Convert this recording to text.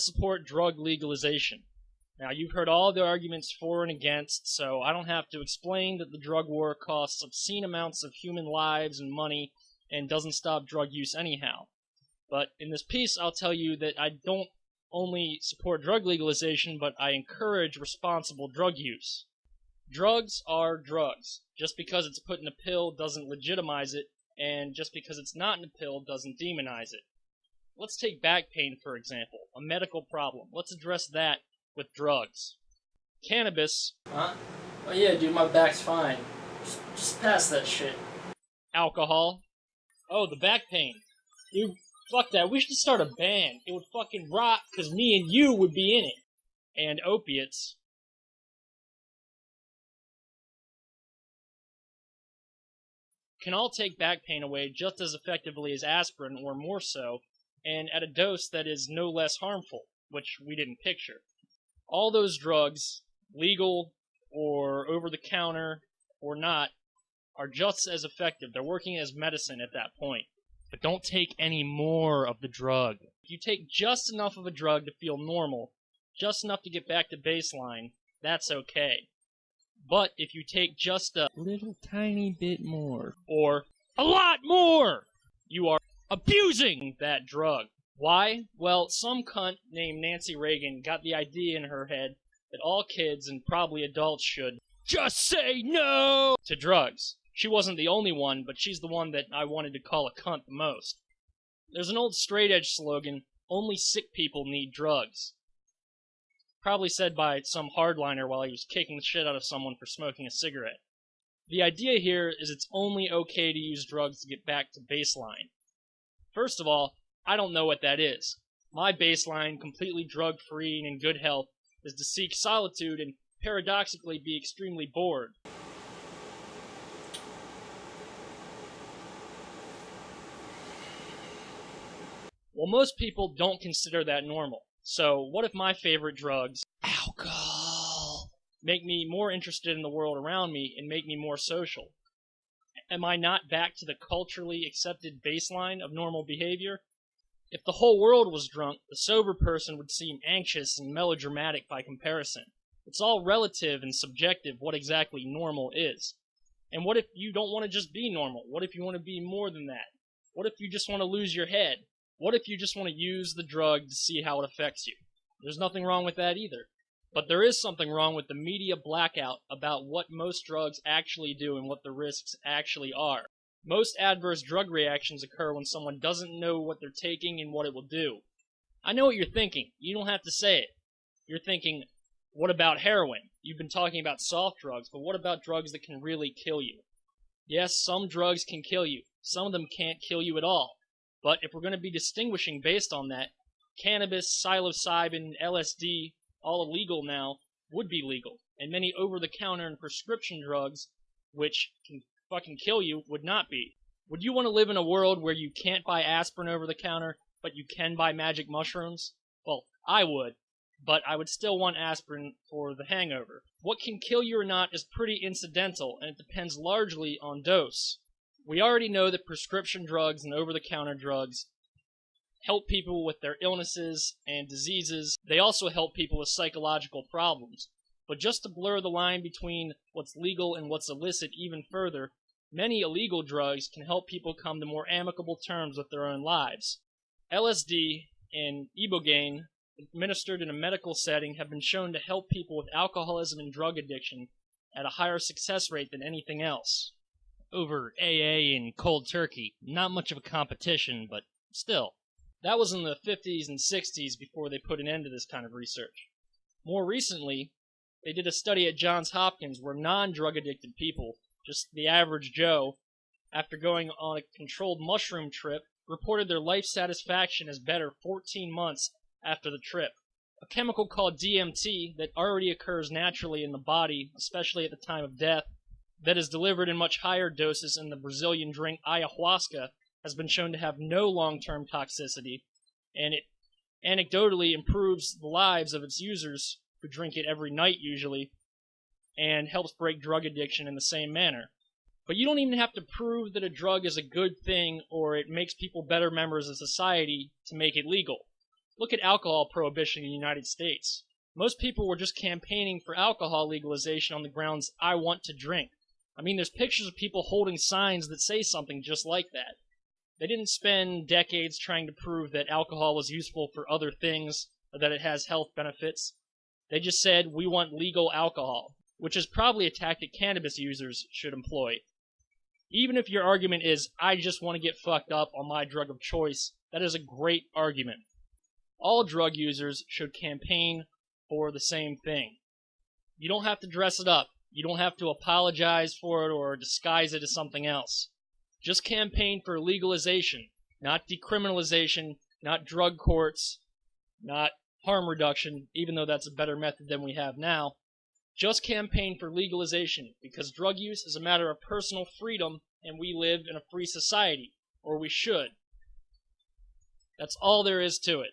support drug legalization. Now, you've heard all the arguments for and against, so I don't have to explain that the drug war costs obscene amounts of human lives and money and doesn't stop drug use anyhow. But in this piece, I'll tell you that I don't only support drug legalization, but I encourage responsible drug use. Drugs are drugs. Just because it's put in a pill doesn't legitimize it, and just because it's not in a pill doesn't demonize it. Let's take back pain, for example, a medical problem. Let's address that with drugs. Cannabis. Huh? Oh yeah, dude, my back's fine. Just pass that shit. Alcohol. Oh, the back pain. Dude, fuck that. We should start a band. It would fucking rock, because me and you would be in it. And opiates. Can all take back pain away just as effectively as aspirin, or more so, and at a dose that is no less harmful, which we didn't picture. All those drugs, legal or over-the-counter or not, are just as effective. They're working as medicine at that point. But don't take any more of the drug. If you take just enough of a drug to feel normal, just enough to get back to baseline, that's okay. But if you take just a little tiny bit more, or a lot more, you are abusing that drug. Why? Well, some cunt named Nancy Reagan got the idea in her head that all kids, and probably adults, should just say no to drugs. She wasn't the only one, but she's the one that I wanted to call a cunt the most. There's an old straight-edge slogan, only sick people need drugs. Probably said by some hardliner while he was kicking the shit out of someone for smoking a cigarette. The idea here is it's only okay to use drugs to get back to baseline. First of all, I don't know what that is. My baseline, completely drug-free and in good health, is to seek solitude and paradoxically be extremely bored. Well, most people don't consider that normal. So, what if my favorite drugs, alcohol, make me more interested in the world around me and make me more social? Am I not back to the culturally accepted baseline of normal behavior? If the whole world was drunk, the sober person would seem anxious and melodramatic by comparison. It's all relative and subjective what exactly normal is. And what if you don't want to just be normal? What if you want to be more than that? What if you just want to lose your head? What if you just want to use the drug to see how it affects you? There's nothing wrong with that either. But there is something wrong with the media blackout about what most drugs actually do and what the risks actually are. Most adverse drug reactions occur when someone doesn't know what they're taking and what it will do. I know what you're thinking. You don't have to say it. You're thinking, what about heroin? You've been talking about soft drugs, but what about drugs that can really kill you? Yes, some drugs can kill you. Some of them can't kill you at all. But if we're going to be distinguishing based on that, cannabis, psilocybin, LSD, all illegal now, would be legal. And many over-the-counter and prescription drugs, which can fucking kill you, would not be. Would you want to live in a world where you can't buy aspirin over the counter, but you can buy magic mushrooms? Well, I would, but I would still want aspirin for the hangover. What can kill you or not is pretty incidental, and it depends largely on dose. We already know that prescription drugs and over-the-counter drugs help people with their illnesses and diseases. They also help people with psychological problems. But just to blur the line between what's legal and what's illicit even further, many illegal drugs can help people come to more amicable terms with their own lives. LSD and ibogaine, administered in a medical setting, have been shown to help people with alcoholism and drug addiction at a higher success rate than anything else. Over AA and cold turkey, not much of a competition, but still. That was in the 50s and 60s before they put an end to this kind of research. More recently, they did a study at Johns Hopkins where non-drug addicted people, just the average Joe, after going on a controlled mushroom trip, reported their life satisfaction as better 14 months after the trip. A chemical called DMT that already occurs naturally in the body, especially at the time of death, that is delivered in much higher doses in the Brazilian drink ayahuasca, has been shown to have no long-term toxicity, and it anecdotally improves the lives of its users, who drink it every night usually, and helps break drug addiction in the same manner. But you don't even have to prove that a drug is a good thing or it makes people better members of society to make it legal. Look at alcohol prohibition in the United States. Most people were just campaigning for alcohol legalization on the grounds, I want to drink. I mean, there's pictures of people holding signs that say something just like that. They didn't spend decades trying to prove that alcohol was useful for other things, or that it has health benefits. They just said, we want legal alcohol, which is probably a tactic cannabis users should employ. Even if your argument is, I just want to get fucked up on my drug of choice, that is a great argument. All drug users should campaign for the same thing. You don't have to dress it up. You don't have to apologize for it or disguise it as something else. Just campaign for legalization, not decriminalization, not drug courts, not harm reduction, even though that's a better method than we have now. Just campaign for legalization, because drug use is a matter of personal freedom, and we live in a free society, or we should. That's all there is to it.